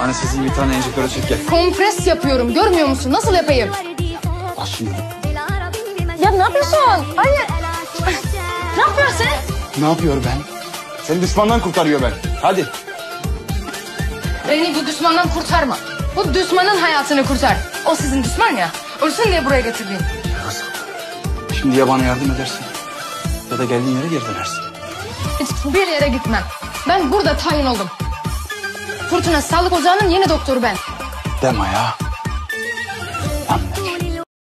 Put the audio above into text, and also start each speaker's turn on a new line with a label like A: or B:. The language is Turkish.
A: Anestezi bir tane enjektörü çek gel.
B: Kompres yapıyorum. Görmüyor musun? Nasıl yapayım?
A: Bak şimdi.
B: Ya ne yapıyorsun? Hayır. Ne yapıyorsun sen?
A: Ne yapıyor ben? Seni düşmandan kurtarıyor ben. Hadi.
B: Beni bu düşmandan kurtarma. Bu düşmanın hayatını kurtar. O sizin düşman ya. Ölsün diye buraya getirdim.
A: Şimdi ya bana yardım edersin ya da geldiğin yere geri dönersin.
B: Hiçbir yere gitmem. Ben burada tayin oldum. Fırtına Sağlık Ocağı'nın yeni doktoru ben.
A: Deme ya. Anne.